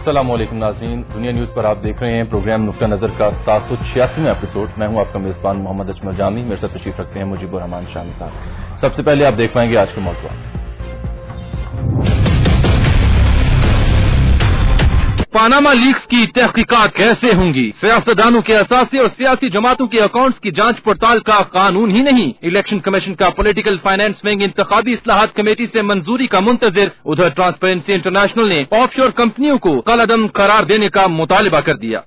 السلام علیکم ناظرین، دنیا نیوز پر آپ دیکھ رہے ہیں پروگرام نقطہ نظر کا 786واں ایپیسوڈ۔ میں ہوں آپ کا میزبان محمد اجمل جامی، میرے ساتھ تشریف رکھتے ہیں مجیب الرحمان شامی صاحب۔ سب سے پہلے آپ دیکھ پائیں گے آج کے موضوعات۔ پاناما لیکس کی تحقیقات کیسے ہوں گی؟ سیاستدانوں کے اثاثے اور سیاسی جماعتوں کے اکاؤنٹس کی جانچ پڑتال کا قانون ہی نہیں۔ الیکشن کمیشن کا پولیٹیکل فائنانس ونگ انتخابی اصلاحات کمیٹی سے منظوری کا منتظر۔ ادھر ٹرانسپیرنسی انٹرنیشنل نے آف شور کمپنیوں کو کالعدم قرار دینے کا مطالبہ کر دیا۔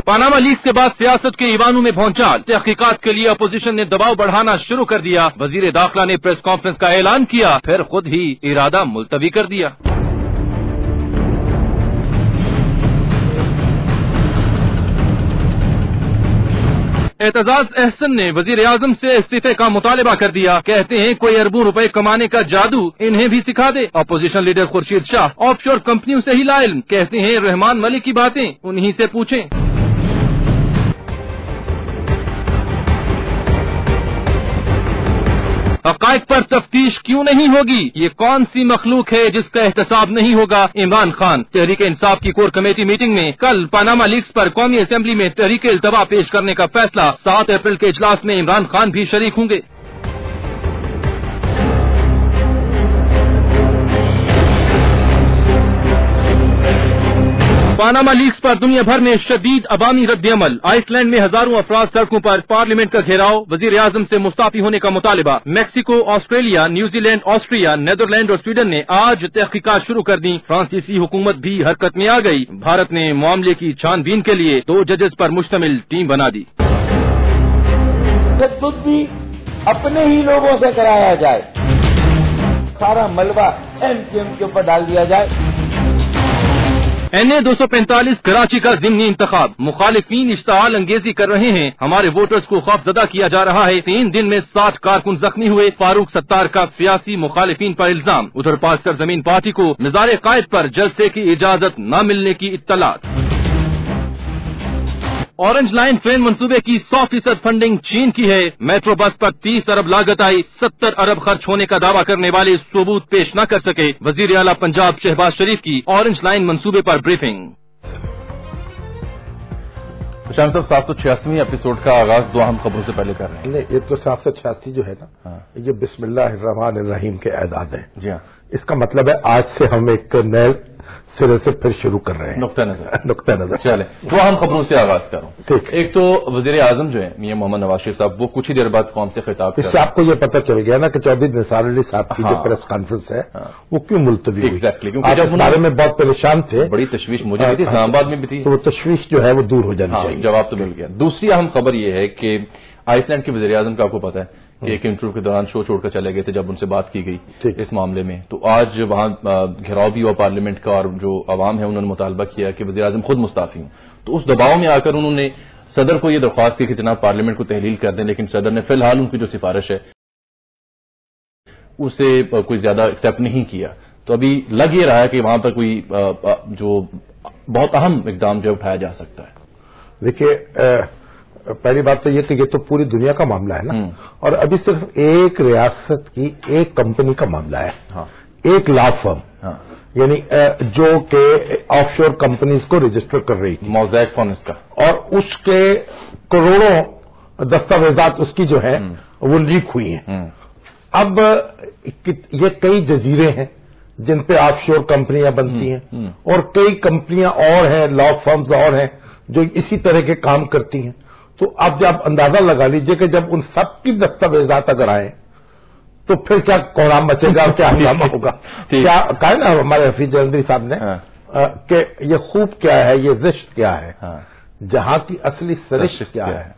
پاناما لیکس کے بعد سیاست کے ایوانوں میں بھونچال، تحقیقات کے لیے اپوزیشن نے دباؤ بڑھانا شروع کر دیا۔ وزیر داخلہ نے پریس کانفرنس کا اعلان کیا، پھر خود ہی ارادہ ملتوی کر دیا۔ اعتزاز احسن نے وزیر اعظم سے استعفے کا مطالبہ کر دیا۔ کہتے ہیں کوئی اربوں روپے کمانے کا جادو انہیں بھی سکھا دے۔ Opposition leader Khursheed Shah offshore کمپنیوں سے ہی لا علم، کہتے ہیں رحمان ملک کی باتیں انہی سے پوچھیں۔ حقائق پر تفتیش کیوں نہیں ہوگی؟ یہ کون سی مخلوق ہے جس کا احتساب نہیں ہوگا؟ عمران خان۔ تحریک انصاف کی کور کمیٹی میٹنگ میں کل پاناما لیکس پر قومی اسمبلی میں تحریک التوا پیش کرنے کا فیصلہ۔ 7 اپریل کے اجلاس میں عمران خان بھی شریک ہوں گے۔ پاناما لیکس پر دنیا بھر میں شدید عوامی رد عمل۔ آئس لینڈ میں ہزاروں افراد سڑکوں پر، پارلیمنٹ کا گھیراؤ، وزیر اعظم سے مستعفی ہونے کا مطالبہ۔ Mexico, Australia, New Zealand, Austria, Netherland اور سویڈن نے آج تحقیقات شروع کر دی۔ فرانسیسی حکومت بھی حرکت میں آ گئی۔ بھارت نے معاملے کی چھان بین کے لیے 2 ججز پر مشتمل ٹیم بنا دی۔ تشدد بھی اپنے ہی لوگوں سے کرایا جائے، سارا ملبہ ایم کیو ایم کے اوپر ڈال دیا جائے۔ NA 245 کراچی کا ضمنی انتخاب۔ مخالفین اشتعال انگیزی کر رہے ہیں، ہمارے ووٹرز کو خوفزدہ کیا جا رہا ہے۔ 3 دن میں 60 کارکن زخمی ہوئے۔ فاروق ستار کا سیاسی مخالفین پر الزام۔ ادھر پاک سرزمین پارٹی کو مزار قائد پر جلسے کی اجازت نہ ملنے کی اطلاعات۔ اورنج لائن ٹرین منصوبے کی 100% فنڈنگ چین کی ہے۔ میٹرو بس پر 30 ارب لاگت آئی، 70 ارب خرچ ہونے کا دعویٰ کرنے والے ثبوت پیش نہ کر سکے۔ وزیر اعلیٰ پنجاب شہباز شریف کی اورنج لائن منصوبے پر بریفنگ۔ شام صاحب 786ویں ایپیسوڈ کا آغاز 2 اہم خبروں سے پہلے کر رہے ہیں۔ یہ تو 786 جو ہے نا، یہ بسم اللہ الرحمن الرحیم کے اعداد ہیں۔ جی ہاں، اس کا مطلب ہے آج سے ہم ایک نئے سرے سے پھر شروع کر رہے ہیں۔ نقطہ نظر چلیں 2 اہم خبروں سے آغاز کروں۔ ٹھیک۔ ایک تو وزیر اعظم جو ہے میاں محمد نواز شریف صاحب، وہ کچھ ہی دیر بعد قوم سے خطاب اس سے آپ کو یہ پتہ چل گیا نا کہ چودھری نثار علی صاحب کی جو پریس کانفرنس ہے وہ کیوں ملتوی ہوئی؟ ایگزیکٹلی، آپ اس بارے میں بہت پریشان تھے، بڑی تشویش مجھے بھی تھی، اسلام آباد میں بھی تھی، تو وہ تشویش جو ہے وہ دور ہو جانی چاہیے۔ جواب تو مل گیا۔ دوسری اہم خبر یہ ہے کہ آئس لینڈ کے وزیر اعظم کا آپ کو پتا ہے کہ ایک انٹرویو کے دوران شو چھوڑ کر چلے گئے تھے جب ان سے بات کی گئی اس معاملے میں، تو آج وہاں گھیراؤ بھی ہوا پارلیمنٹ کا، اور جو عوام ہے انہوں نے مطالبہ کیا کہ وزیر اعظم خود مستعفی ہوں۔ تو اس دباؤ میں آ کر انہوں نے صدر کو یہ درخواست کی کہ جناب پارلیمنٹ کو تحلیل کر دیں، لیکن صدر نے فی الحال ان کی جو سفارش ہے اسے کوئی زیادہ ایکسیپٹ نہیں کیا۔ تو ابھی لگ یہ رہا ہے کہ وہاں پر کوئی جو بہت اہم اقدام جو اٹھایا جا سکتا ہے۔ دیکھیے، پہلی بات تو یہ کہ یہ تو پوری دنیا کا معاملہ ہے نا، اور ابھی صرف ایک ریاست کی ایک کمپنی کا معاملہ ہے، ایک لا فرم، یعنی جو کہ آف شور کمپنیز کو رجسٹر کر رہی تھی، موزیک فونس کا، اور اس کے کروڑوں دستاویزات اس کی جو ہے وہ لیک ہوئی ہیں۔ اب یہ کئی جزیرے ہیں جن پہ آف شور کمپنیاں بنتی ہیں، اور کئی کمپنیاں اور ہیں، لا فرمز اور ہیں جو اسی طرح کے کام کرتی ہیں۔ تو اب جب اندازہ لگا لیجئے کہ جب ان سب کی دستاویزات اگر آئیں تو پھر کیا کوہرام مچے گا، کیا ہنگامہ ہوگا۔ کیا کہا نا ہمارے حفیظ جلندری صاحب نے کہ یہ خوب کیا ہے، یہ زشت کیا ہے، جہاں کی اصلی سرشت کیا ہے،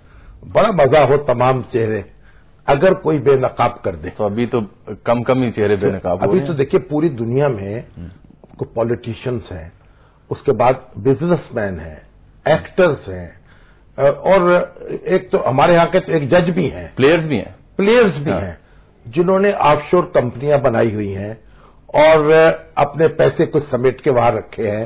بڑا مزہ ہو تمام چہرے اگر کوئی بے نقاب کر دے۔ تو ابھی تو کم ہی چہرے بے نقاب ابھی تو دیکھیے پوری دنیا میں پولیٹیشینز ہیں، اس کے بعد بزنس مین ہیں، ایکٹرز ہیں، اور ایک تو ہمارے یہاں کے تو ایک جج بھی ہیں، پلیئرز بھی ہیں جنہوں نے آف شور کمپنیاں بنائی ہوئی ہیں اور اپنے پیسے کچھ سمیٹ کے وہاں رکھے ہیں،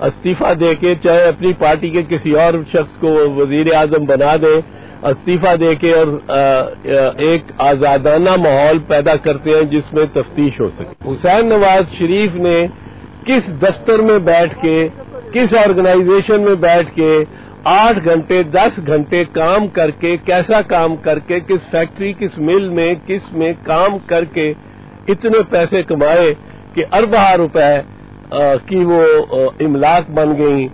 استعفی دے کے چاہے اپنی پارٹی کے کسی اور شخص کو وزیر اعظم بنا دیں، استعفی دے کے اور ایک آزادانہ ماحول پیدا کرتے ہیں جس میں تفتیش ہو سکے۔ حسین نواز شریف نے کس دفتر میں بیٹھ کے، کس آرگنائزیشن میں بیٹھ کے 8 گھنٹے 10 گھنٹے کام کر کے، کیسا کام کر کے، کس فیکٹری، کس مل میں، کس میں کام کر کے اتنے پیسے کمائے کہ اربہ روپے کی وہ املاک بن گئی،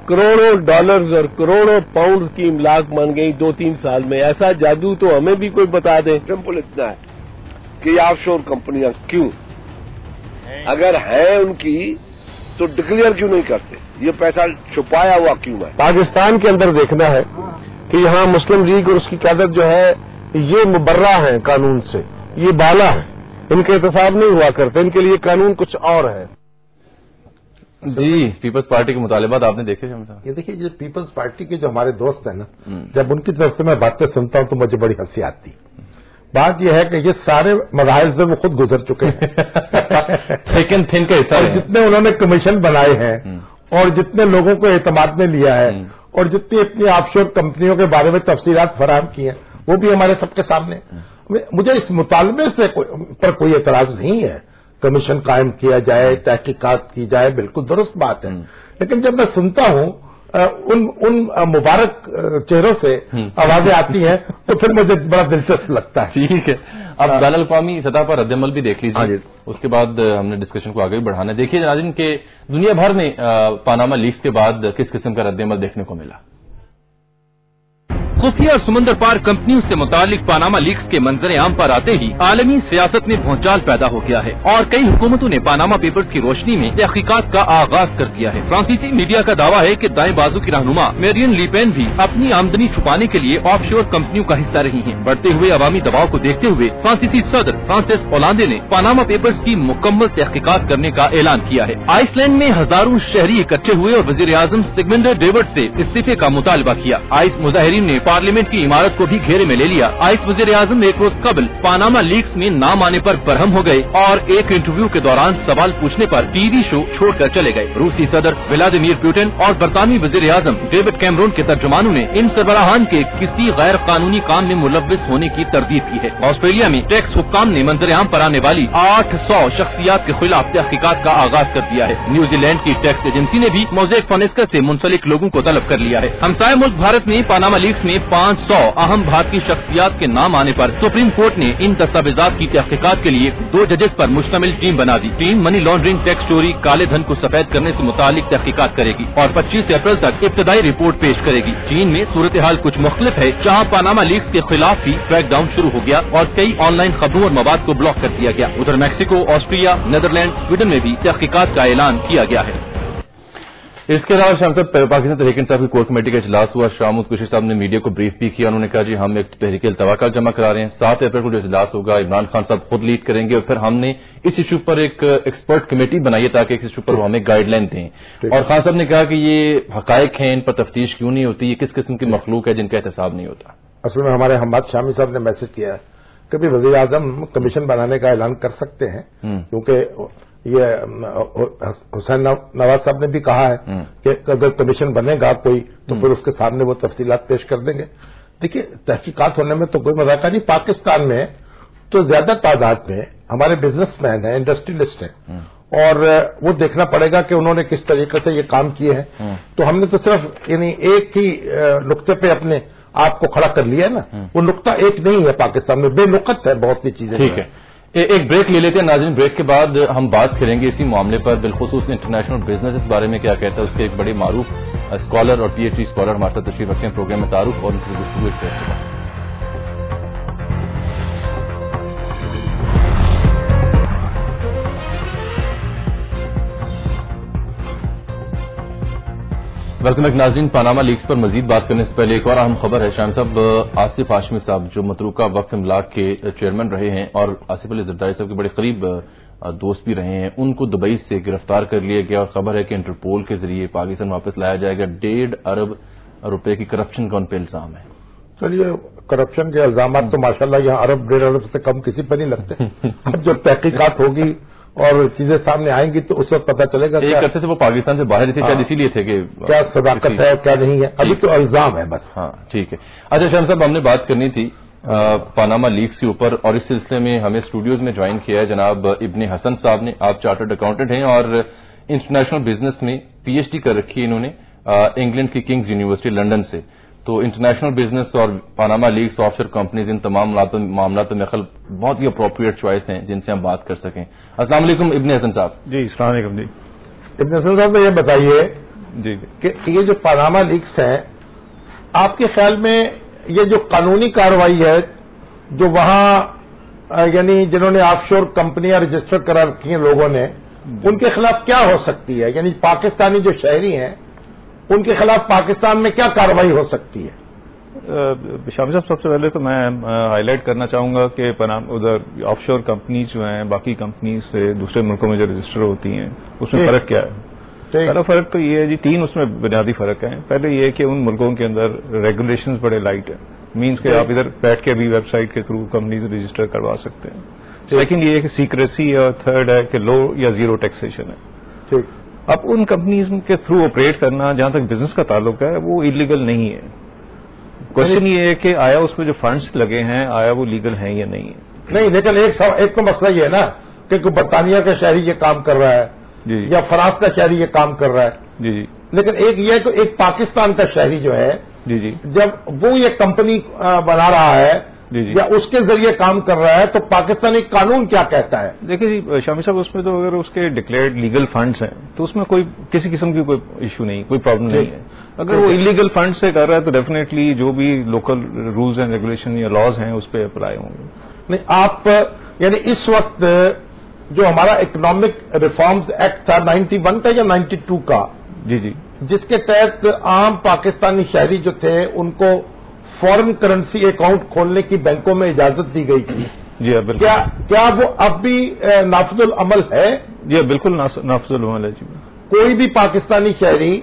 کروڑوں ڈالرز اور کروڑوں پاؤنڈز کی املاک بن گئی 2-3 سال میں۔ ایسا جادو تو ہمیں بھی کوئی بتا دے۔ سمپل اتنا ہے کہ یہ آف شور کمپنیاں کیوں اگر ہیں ان کی تو ڈکلیئر کیوں نہیں کرتے؟ یہ پیسہ چھپایا ہوا کیوں ہے؟ پاکستان کے اندر دیکھنا ہے کہ یہاں مسلم لیگ اور اس کی قیادت جو ہے یہ مبرہ ہیں قانون سے، یہ بالا ہیں، ان کے احتساب نہیں ہوا کرتے، ان کے لیے قانون کچھ اور ہے۔ جی، پیپلز پارٹی کے مطالبات آپ نے دیکھے شامی صاحب؟ یہ دیکھیے، یہ پیپلز پارٹی کے جو ہمارے دوست ہیں نا، جب ان کی طرف سے میں باتیں سنتا ہوں تو مجھے بڑی ہنسی آتی۔ بات یہ ہے کہ یہ سارے مراحل سے وہ خود گزر چکے ہیں، سیکنڈ تھن کا حصہ اور ہے۔ جتنے انہوں نے کمیشن بنائے ہیں اور جتنے لوگوں کو اعتماد میں لیا ہے اور جتنی اپنی آف شور کمپنیوں کے بارے میں تفصیلات فراہم کی ہیں وہ بھی ہمارے سب کے سامنے۔ مجھے اس مطالبے سے پر کوئی اعتراض نہیں ہے، کمیشن قائم کیا جائے، تحقیقات کی جائے، بالکل درست بات ہے، لیکن جب میں سنتا ہوں ان مبارک چہروں سے آوازیں آتی ہیں تو پھر مجھے بڑا دلچسپ لگتا ہے۔ ٹھیک ہے، اب بین الاقوامی سطح پر رد عمل بھی دیکھ لیجیے، اس کے بعد ہم نے ڈسکشن کو آگے بھی بڑھانا ہے۔ دیکھیے ناظرین کہ دنیا بھر میں پاناما لیکس کے بعد کس قسم کا رد عمل دیکھنے کو ملا۔ خفیہ اور سمندر پار کمپنیوں سے متعلق پاناما لیکس کے منظر عام پر آتے ہی عالمی سیاست میں بھونچال پیدا ہو گیا ہے اور کئی حکومتوں نے پاناما پیپرز کی روشنی میں تحقیقات کا آغاز کر دیا ہے۔ فرانسیسی میڈیا کا دعویٰ ہے کہ دائیں بازو کی رہنما میرین لیپین بھی اپنی آمدنی چھپانے کے لیے آف شور کمپنیوں کا حصہ رہی ہیں۔ بڑھتے ہوئے عوامی دباؤ کو دیکھتے ہوئے فرانسیسی صدر فرانسس ہولاندے نے پاناما پیپرز کی مکمل تحقیقات کرنے کا اعلان کیا ہے۔ آئس لینڈ میں ہزاروں شہری اکٹھے ہوئے اور وزیر اعظم سگمنڈر ڈیوڈ سے استعفے کا مطالبہ کیا۔ آئس مظاہرین نے پارلیمنٹ کی عمارت کو بھی گھیرے میں لے لیا۔ آئس وزیر اعظم ایک روز قبل پاناما لیکس میں نام آنے پر برہم ہو گئے اور ایک انٹرویو کے دوران سوال پوچھنے پر ٹی وی شو چھوڑ کر چلے گئے۔ روسی صدر ولادیمیر پوٹن اور برطانوی وزیر اعظم ڈیوڈ کیمرون کے ترجمانوں نے ان سربراہان کے کسی غیر قانونی کام میں ملوث ہونے کی تردید کی ہے۔ آسٹریلیا میں ٹیکس حکام نے منظر عام پر آنے والی 800 شخصیات کے خلاف تحقیقات کا آغاز کر دیا ہے۔ نیوزی لینڈ کی ٹیکس ایجنسی نے بھی موزیک فونسکا سے منسلک لوگوں کو طلب کر لیا ہے۔ ہمسائے ملک بھارت میں پاناما لیکس میں 500 اہم بھارتی شخصیات کے نام آنے پر سپریم کورٹ نے ان دستاویزات کی تحقیقات کے لیے 2 ججز پر مشتمل ٹیم بنا دی۔ ٹیم منی لانڈرنگ، ٹیکس چوری، کالے دھن کو سفید کرنے سے متعلق تحقیقات کرے گی اور 25 اپریل تک ابتدائی رپورٹ پیش کرے گی۔ چین میں صورتحال کچھ مختلف ہے، جہاں پاناما لیکس کے خلاف بھی کریک ڈاؤن شروع ہو گیا اور کئی آن لائن خبروں اور مواد کو بلاک کر دیا گیا۔ ادھر میکسیکو، آسٹریا، نیدرلینڈ، سویڈن میں بھی تحقیقات کا اعلان کیا گیا ہے۔ اس کے علاوہ شام صاحب پاکستان تحریک انصاف کی کور کمیٹی کا اجلاس ہوا۔ شاہ محمود قریشی صاحب نے میڈیا کو بریف بھی کیا، انہوں نے کہا جی ہم ایک تحریک التوا کا جمع کرا رہے ہیں، 7 اپریل کو جو اجلاس ہوگا عمران خان صاحب خود لیڈ کریں گے اور پھر ہم نے اس ایشو پر ایک ایکسپرٹ کمیٹی بنائی ہے تاکہ اس ایشو پر وہ ہمیں گائیڈ لائن دیں۔ اور خان صاحب نے کہا کہ یہ حقائق ہیں، ان پر تفتیش کیوں نہیں ہوتی، یہ کس قسم کی مخلوق ہے جن کا احتساب نہیں ہوتا۔ اصل میں ہمارے حماد شامی صاحب نے میسج کیا ہے کہ بھی وزیر اعظم کمیشن بنانے کا اعلان کر سکتے ہیں، کیونکہ یہ حسین نواز صاحب نے بھی کہا ہے کہ اگر کمیشن بنے گا کوئی تو پھر اس کے سامنے وہ تفصیلات پیش کر دیں گے۔ دیکھیے تحقیقات ہونے میں تو کوئی مذاکرہ نہیں، پاکستان میں تو زیادہ تعداد میں ہمارے بزنس مین ہیں، انڈسٹریلسٹ ہیں، اور وہ دیکھنا پڑے گا کہ انہوں نے کس طریقے سے یہ کام کیے ہیں۔ تو ہم نے تو صرف یعنی ایک ہی نقطے پہ اپنے آپ کو کھڑا کر لیا ہے نا، وہ نقطہ ایک نہیں ہے، پاکستان میں بے نقط ہے بہت سی چیزیں۔ ٹھیک ہے، ایک بریک لے لیتے ہیں ناظرین، بریک کے بعد ہم بات کریں گے اسی معاملے پر، بالخصوص انٹرنیشنل بزنس اس بارے میں کیا کہتا ہے، اس کے ایک بڑے معروف اسکالر اور پی ایچ ڈی اسکالر ہمارے ساتھ تشریف رکھتے ہیں پروگرام میں تعارف اور ان کی گفتگو ایک بریک کے بعد۔ ویلکم بیک ناظرین، پاناما لیکس پر مزید بات کرنے سے پہلے ایک اور اہم خبر ہے۔ شاہم صاحب، آصف ہاشمی صاحب جو متروکہ وقف املاک کے چیئرمین رہے ہیں اور آصف علی زرداری صاحب کے بڑے قریب دوست بھی رہے ہیں، ان کو دبئی سے گرفتار کر لیا گیا اور خبر ہے کہ انٹرپول کے ذریعے پاکستان واپس لایا جائے گا۔ 1.5 ارب روپے کی کرپشن کا ان پہ الزام ہے۔ چلیے، کرپشن کے الزامات تو ماشاءاللہ یہاں 1.5 ارب سے کم کسی پہ نہیں لگتے۔ اب جو تحقیقات ہوگی اور چیزیں سامنے آئیں گی تو اس وقت پتہ چلے گا. ایک عرصے سے وہ پاکستان سے باہر تھے, شاید اسی لیے تھے کہ کیا صداقت ہے کیا نہیں ہے, ابھی تو الزام ہے بس. ہاں ٹھیک ہے. اچھا شام صاحب, ہم نے بات کرنی تھی پاناما لیکس کے اوپر, اور اس سلسلے میں ہمیں اسٹوڈیوز میں جوائن کیا ہے جناب ابن حسن صاحب نے. آپ چارٹرڈ اکاؤنٹنٹ ہیں اور انٹرنیشنل بزنس میں PhD کر رکھی ہے انہوں نے انگلینڈ کی کنگز یونیورسٹی لنڈن سے. تو انٹرنیشنل بزنس اور پاناما لیکس, آف شور کمپنیز, ان تمام معاملات میں خل بہت ہی اپروپریٹ چوائس ہیں جن سے ہم بات کر سکیں. السلام علیکم ابن حسن صاحب. جی السلام علیکم. جی ابن حسن صاحب یہ بتائیے جی کہ یہ جو پاناما لیکس ہے, آپ کے خیال میں یہ جو قانونی کارروائی ہے جو وہاں یعنی جنہوں نے آف شور کمپنیاں رجسٹر کرا رکھی ہیں لوگوں نے, ان کے خلاف کیا ہو سکتی ہے؟ یعنی پاکستانی جو شہری ہیں ان کے خلاف پاکستان میں کیا کارروائی ہو سکتی ہے؟ شامی صاحب, سب سے پہلے تو میں ہائی لائٹ کرنا چاہوں گا کہ ادھر آف شور کمپنیز جو ہیں باقی کمپنیز سے دوسرے ملکوں میں جو رجسٹر ہوتی ہیں اس میں فرق کیا ہے؟ پہلا فرق تو یہ ہے جی, 3 اس میں بنیادی فرق ہیں. پہلے یہ کہ ان ملکوں کے اندر ریگولیشنز بڑے لائٹ ہیں, مینس کہ آپ ادھر بیٹھ کے بھی ویب سائٹ کے تھرو کمپنیز رجسٹر کروا سکتے ہیں. سیکنڈ یہ ہے کہ سیکریسی, اور تھرڈ ہے کہ لو یا زیرو ٹیکسیشن ہے. اب ان کمپنیز کے تھرو آپریٹ کرنا جہاں تک بزنس کا تعلق ہے وہ انلیگل نہیں ہے. کوشچن یہ ہے کہ آیا اس میں جو فنڈز لگے ہیں آیا وہ لیگل ہیں یا نہیں ہے؟ نہیں, لیکن ایک تو مسئلہ یہ ہے نا کہ کوئی برطانیہ کا شہری یہ کام کر رہا ہے جی, یا فرانس کا شہری یہ کام کر رہا ہے. جی جی. لیکن ایک یہ ہے کہ ایک پاکستان کا شہری جو ہے جی جی جب وہ یہ کمپنی بنا رہا ہے جی جی یا اس کے ذریعے کام کر رہا ہے تو پاکستانی قانون کیا کہتا ہے؟ دیکھیے جی شامی صاحب, اس میں تو اگر اس کے ڈکلیئرڈ لیگل فنڈز ہیں تو اس میں کوئی کسی قسم کی کوئی ایشو نہیں, کوئی پرابلم نہیں ہے. اگر وہ انلیگل فنڈ سے کر رہا ہے تو ڈیفینیٹلی جو بھی لوکل رولز اینڈ ریگولیشن یا لاز ہیں اس پہ اپلائی ہوں گے. نہیں, آپ یعنی اس وقت جو ہمارا اکنامک ریفارمز ایکٹ تھا 91 کا یا 92 کا, جی جی, جس کے تحت عام پاکستانی شہری جو تھے ان کو فورن کرنسی اکاؤنٹ کھولنے کی بینکوں میں اجازت دی گئی تھی, جی بالکل, کیا وہ اب بھی نافذ العمل ہے؟ جی بالکل نافذ العمل ہے. جی کوئی بھی پاکستانی شہری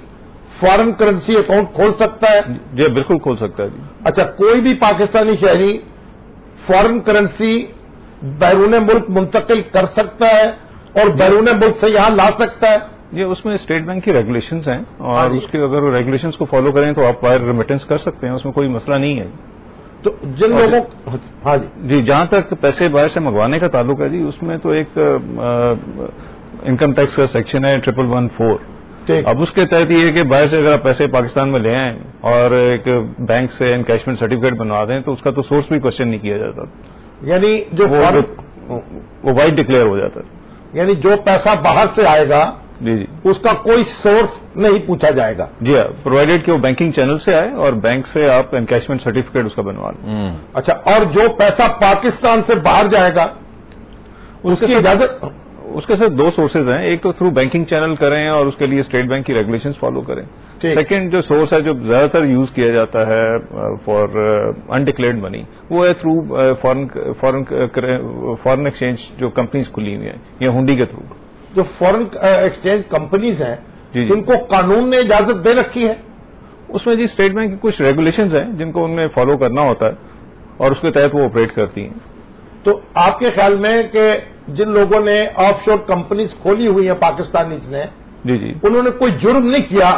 فورن کرنسی اکاؤنٹ کھول سکتا ہے؟ جی بالکل کھول سکتا ہے. جی اچھا, کوئی بھی پاکستانی شہری فورن کرنسی بیرون ملک منتقل کر سکتا ہے اور بیرون ملک سے یہاں لا سکتا ہے؟ یہ اس میں اسٹیٹ بینک کی ریگولیشنز ہیں اور اس کے اگر ریگولیشنز کو فالو کریں تو آپ وائر ریمیٹنس کر سکتے ہیں, اس میں کوئی مسئلہ نہیں ہے. تو جن لوگوں ہاں جی جہاں تک پیسے باہر سے منگوانے کا تعلق ہے جی, اس میں تو ایک انکم ٹیکس کا سیکشن ہے 1114. اب اس کے تحت یہ ہے کہ باہر سے اگر آپ پیسے پاکستان میں لے آئیں اور ایک بینک سے انکیشمنٹ سرٹیفکیٹ بنوا دیں تو اس کا تو سورس بھی کوشچن نہیں کیا جاتا, یعنی جو وہ وائٹ ڈکلیئر ہو جاتا ہے. یعنی جو پیسہ باہر سے آئے گا جی جی اس کا کوئی سورس نہیں پوچھا جائے گا. جی ہاں, پرووائڈیڈ کہ وہ بینکنگ چینل سے آئے اور بینک سے آپ انکیشمنٹ سرٹیفکیٹ اس کا بنوا لیں. اچھا, اور جو پیسہ پاکستان سے باہر جائے گا اس کی اجازت؟ اس کے ساتھ 2 سورسز ہیں, ایک تو تھرو بینکنگ چینل کریں اور اس کے لیے اسٹیٹ بینک کی ریگولیشنز فالو کریں. سیکنڈ جو سورس ہے جو زیادہ تر یوز کیا جاتا ہے فار انڈکلیئرڈ منی وہ ہے تھرو فارن ایکسچینج جو کمپنیز کھلی ہوئی ہیں یا ہنڈی کے تھرو. جو فورن ایکسچینج کمپنیز ہیں ان کو قانون نے اجازت دے رکھی ہے؟ اس میں جی اسٹیٹ بینک کی کچھ ریگولیشنز ہیں جن کو ان میں فالو کرنا ہوتا ہے اور اس کے تحت وہ آپریٹ کرتی ہیں. تو آپ کے خیال میں کہ جن لوگوں نے آف شور کمپنیز کھولی ہوئی ہیں پاکستانیز نے, جی جی, انہوں نے کوئی جرم نہیں کیا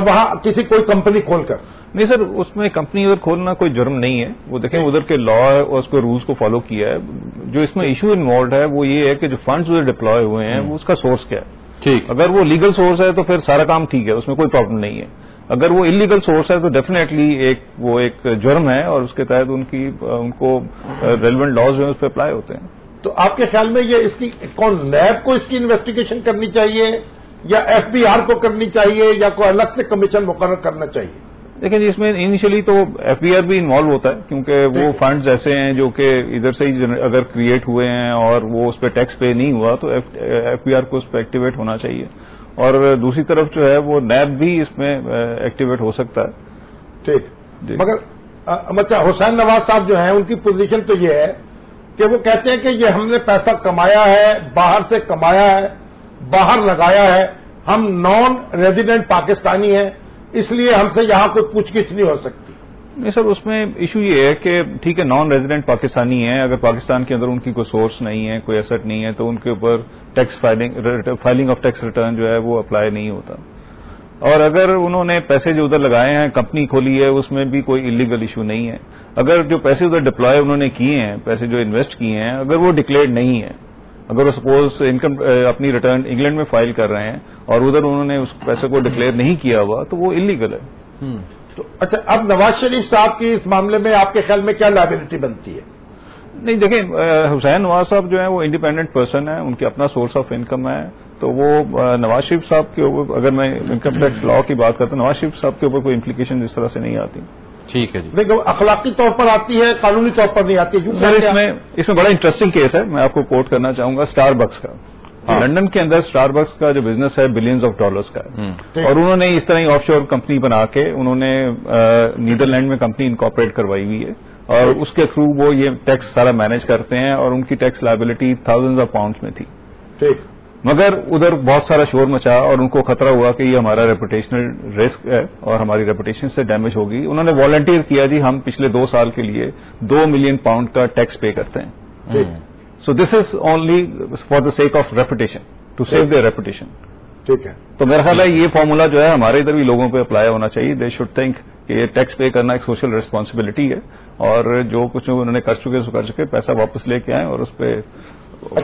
وہاں کسی کوئی کمپنی کھول کر؟ نہیں سر, اس میں کمپنی ادھر کھولنا کوئی جرم نہیں ہے. وہ دیکھیں ادھر کے لا اور اس کے رولز کو فالو کیا ہے. جو اس میں ایشو انوالوڈ ہے وہ یہ ہے کہ جو فنڈز ادھر ڈپلوائے ہوئے ہیں وہ اس کا سورس کیا ہے. ٹھیک, اگر وہ لیگل سورس ہے تو پھر سارا کام ٹھیک ہے, اس میں کوئی پرابلم نہیں ہے. اگر وہ انلیگل سورس ہے تو ڈیفینیٹلی وہ ایک جرم ہے اور اس کے تحت ان کو ریلیونٹ لاز جو ہیں اس پہ اپلائی ہوتے ہیں. تو آپ کے خیال میں یہ اس کی کون, نیب کو اس کی انویسٹیگیشن کرنی چاہیے یا FBR کو کرنی چاہیے یا کوئی الگ سے کمیشن مقرر کرنا چاہیے؟ لیکن اس میں انیشلی تو FBR بھی انوالو ہوتا ہے کیونکہ وہ فنڈز ایسے ہیں جو کہ ادھر سے ہی اگر کریٹ ہوئے ہیں اور وہ اس پہ ٹیکس پے نہیں ہوا تو FBR کو اس پہ ایکٹیویٹ ہونا چاہیے. اور دوسری طرف جو ہے وہ نیب بھی اس میں ایکٹیویٹ ہو سکتا ہے. ٹھیک, مگر حسین نواز صاحب جو ہیں ان کی پوزیشن تو یہ ہے کہ وہ کہتے ہیں کہ یہ ہم نے پیسہ کمایا ہے, باہر سے کمایا ہے, باہر لگایا ہے, ہم نان ریزیڈنٹ پاکستانی ہیں, اس لیے ہم سے یہاں کوئی پوچھ گچھ نہیں ہو سکتی. نہیں سر، اس میں ایشو یہ ہے کہ ٹھیک ہے نان ریزیڈنٹ پاکستانی ہیں، اگر پاکستان کے اندر ان کی کوئی سورس نہیں ہے، کوئی ایسٹ نہیں ہے، تو ان کے اوپر tax filing of tax return جو ہے وہ اپلائی نہیں ہوتا. اور اگر انہوں نے پیسے جو ادھر لگائے ہیں، کمپنی کھولی ہے، اس میں بھی کوئی انلیگل ایشو نہیں ہے. اگر جو پیسے ادھر ڈپلوائے انہوں نے کیے ہیں، پیسے جو انویسٹ کیے ہیں، اگر وہ ڈکلیئرڈ نہیں ہے، اگر وہ سپوز انکم اپنی ریٹرن انگلینڈ میں فائل کر رہے ہیں اور ادھر انہوں نے اس پیسے کو ڈکلیئر نہیں کیا ہوا، تو وہ انلیگل ہے. تو اچھا، اب نواز شریف صاحب کی اس معاملے میں آپ کے خیال میں کیا لائبلٹی بنتی ہے؟ نہیں دیکھیں، حسین نواز صاحب جو ہیں وہ انڈیپینڈنٹ پرسن ہیں، ان کے اپنا سورس آف انکم ہے، تو وہ نواز شریف صاحب کے اوپر، اگر میں انکم ٹیکس لا کی بات کرتا ہوں، نواز شریف صاحب کے اوپر کوئی امپلیکیشن اس طرح سے نہیں آتی. ٹھیک ہے جی. دیکھو، اخلاقی طور پر آتی ہے، قانونی طور پر نہیں آتی. سر اس میں بڑا انٹرسٹنگ کیس ہے، میں آپ کو کوٹ کرنا چاہوں گا اسٹار بکس کا. لنڈن کے اندر اسٹار بکس کا جو بزنس ہے بلینز آف ڈالرز کا ہے، اور انہوں نے اس طرح ہی آف شور کمپنی بنا کے انہوں نے نیدرلینڈ میں کمپنی انکارپوریٹ کروائی ہوئی ہے، اور اس کے تھرو وہ یہ ٹیکس سارا مینج کرتے ہیں، اور ان کی tax liability thousands of pounds میں تھی. ٹھیک. مگر ادھر بہت سارا شور مچا اور ان کو خطرہ ہوا کہ یہ ہمارا ریپوٹیشنل رسک ہے اور ہماری ریپوٹیشن سے ڈیمیج ہوگی. انہوں نے والنٹیئر کیا جی ہم پچھلے 2 سال کے لیے 2 ملین پاؤنڈ کا ٹیکس پے کرتے ہیں. So this is only for the sake of reputation, to save their reputation. ٹھیک ہے. تو میرا خیال ہے یہ فارمولا جو ہے ہمارے ادھر بھی لوگوں پہ اپلائی ہونا چاہیے. دے شوڈ تھنک کہ یہ ٹیکس پے کرنا ایک سوشل ریسپانسبلٹی ہے، اور جو کچھ انہوں نے کر چکے پیسہ واپس لے کے آئیں اور اس پہ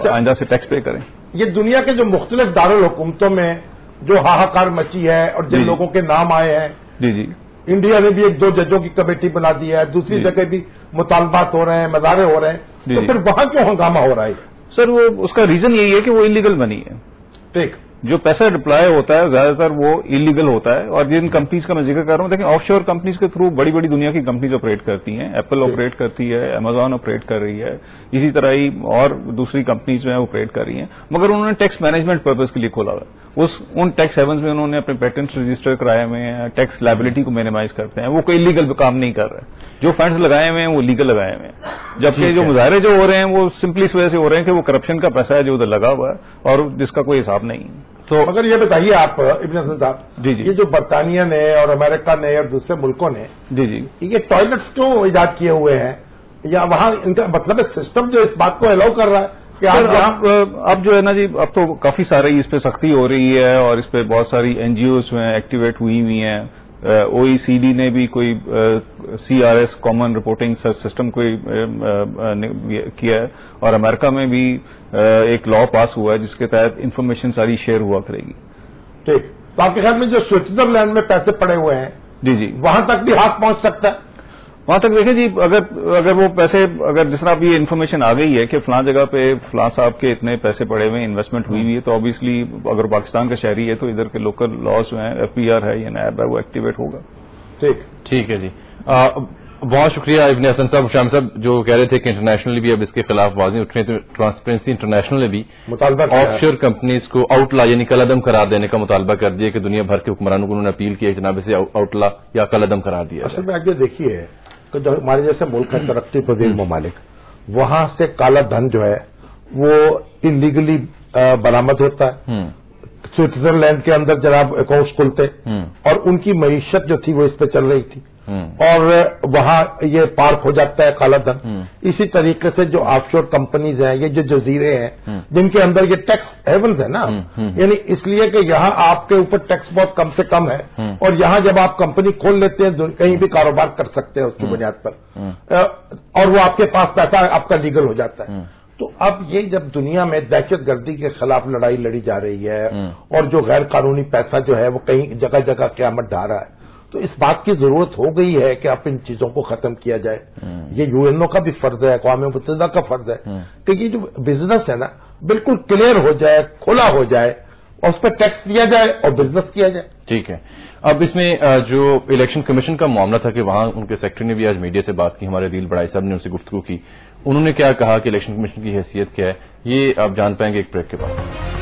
آئندہ سے ٹیکس پے کریں. یہ دنیا کے جو مختلف دارالحکومتوں میں جو ہاہاکار مچی ہے اور جن لوگوں کے نام آئے ہیں، جی انڈیا نے بھی 1-2 ججوں کی کمیٹی بنا دی ہے، دوسری جگہ بھی مطالبات ہو رہے ہیں، مظاہرے ہو رہے ہیں، تو پھر وہاں کیوں ہنگامہ ہو رہا ہے؟ سر وہ اس کا ریزن یہی ہے کہ وہ انلیگل بنی ہے. ٹھیک. جو پیسہ ڈپلائی ہوتا ہے زیادہ تر وہ انلیگل ہوتا ہے، اور جن کمپنیز کا میں ذکر کر رہا ہوں، دیکھیں آف شور کمپنیز کے تھرو بڑی بڑی دنیا کی کمپنیز آپریٹ کرتی ہیں. ایپل آپریٹ کرتی ہے، امیزون آپریٹ کر رہی ہے، اسی طرح ہی اور دوسری کمپنیز جو ہیں آپریٹ کر رہی ہیں، مگر انہوں نے ٹیکس مینجمنٹ پرپز کے لیے کھولا ہوا ہے. ان ٹیکس ہیونز میں انہوں نے اپنے پیٹنٹ رجسٹر کرائے ہوئے ہیں، ٹیکس لائبلٹی کو مینیمائز کرتے ہیں. وہ کوئی لیگل کام نہیں کر رہے. جو فنڈز لگائے ہوئے ہیں وہ لیگل لگائے ہوئے ہیں، جبکہ جو مظاہرے جو ہو رہے ہیں وہ سمپلی اس وجہ سے ہو رہے ہیں کہ وہ کرپشن کا پیسہ ہے جو ادھر لگا ہوا ہے اور جس کا کوئی حساب نہیں. تو اگر یہ بتائیے آپ ابن حسن صاحب، یہ جو برطانیہ نے اور امریکہ نے اور دوسرے ملکوں نے یہ ٹوائلٹس کیوں ایجاد کیے ہوئے ہیں، یا وہاں ان کا مطلب سسٹم جو اس بات کو الاؤ کر رہا ہے کہ اب جو ہے نا جی، اب تو کافی سارے اس پہ سختی ہو رہی ہے، اور اس پہ بہت ساری این جی اوز جو ہیں ایکٹیویٹ ہوئی ہیں. OECD نے بھی کوئی CRS کامن رپورٹنگ سسٹم کوئی کیا ہے، اور امریکہ میں بھی ایک لا پاس ہوا ہے جس کے تحت انفارمیشن ساری شیئر ہوا کرے گی. ٹھیک. تو آپ کے خیال میں جو سوئٹزرلینڈ میں پیسے پڑے ہوئے ہیں جی وہاں تک بھی ہاتھ پہنچ سکتا ہے؟ وہاں تک دیکھیں جی، اگر وہ پیسے، اگر جس طرح اب یہ انفارمیشن آ گئی ہے کہ فلاں جگہ پہ فلاں صاحب کے اتنے پیسے پڑے ہوئے ہیں، انویسٹمنٹ ہوئی ہوئی ہے، تو آبویسلی اگر پاکستان کا شہری ہے تو ادھر کے لوکل لاز جو ہیں، FPR ہے یا نیب ہے، وہ ایکٹیویٹ ہوگا. ٹھیک ہے جی. بہت شکریہ ابن حسن صاحب. شام صاحب جو کہہ رہے تھے کہ انٹرنیشنلی بھی اب اس کے خلاف آوازیں اٹھ رہی ہیں، تو ٹرانسپیرنسی انٹرنیشنل نے بھی آف شور کمپنیز کو آؤٹلا یعنی کالعدم قرار دینے کا مطالبہ کر دیا کہ دنیا بھر کے حکمرانوں کو انہوں نے اپیل کی ہے جناب سے آؤٹلا یا کالعدم قرار دیا. اصل میں آگے دیکھیے کہ جو ہمارے جیسے ملک ہے ترقی پذیر ممالک، وہاں سے کالا دھن جو ہے وہ انلیگلی برآمد ہوتا ہے. سوئٹزرلینڈ کے اندر جناب اکاؤنٹس کھلتے اور ان کی معیشت جو تھی وہ اس پہ چل رہی تھی، اور وہاں یہ پارک ہو جاتا ہے کالا دھن. اسی طریقے سے جو آف شور کمپنیز ہیں، یہ جو جزیرے ہیں جن کے اندر یہ ٹیکس ہیونز ہیں نا، یعنی اس لیے کہ یہاں آپ کے اوپر ٹیکس بہت کم سے کم ہے، اور یہاں جب آپ کمپنی کھول لیتے ہیں کہیں بھی کاروبار کر سکتے ہیں اس کی بنیاد پر، اور وہ آپ کے پاس پیسہ آپ کا لیگل ہو جاتا ہے. تو اب یہ جب دنیا میں دہشت گردی کے خلاف لڑائی لڑی جا رہی ہے اور جو غیر قانونی پیسہ جو ہے وہ کہیں جگہ جگہ قیامت ڈھا رہا ہے، تو اس بات کی ضرورت ہو گئی ہے کہ اب ان چیزوں کو ختم کیا جائے. یہ UN کا بھی فرض ہے، اقوام متحدہ کا فرض ہے کہ یہ جو بزنس ہے نا بالکل کلیئر ہو جائے، کھلا ہو جائے، اور اس پہ ٹیکس دیا جائے اور بزنس کیا جائے. ٹھیک ہے. اب اس میں جو الیکشن کمیشن کا معاملہ تھا کہ وہاں ان کے سیکرٹری نے بھی آج میڈیا سے بات کی، ہمارے عدیل بڑائی صاحب نے ان سے گفتگو کی. انہوں نے کیا کہا کہ الیکشن کمیشن کی حیثیت کیا ہے، یہ آپ جان پائیں گے ایک بریک کے بعد.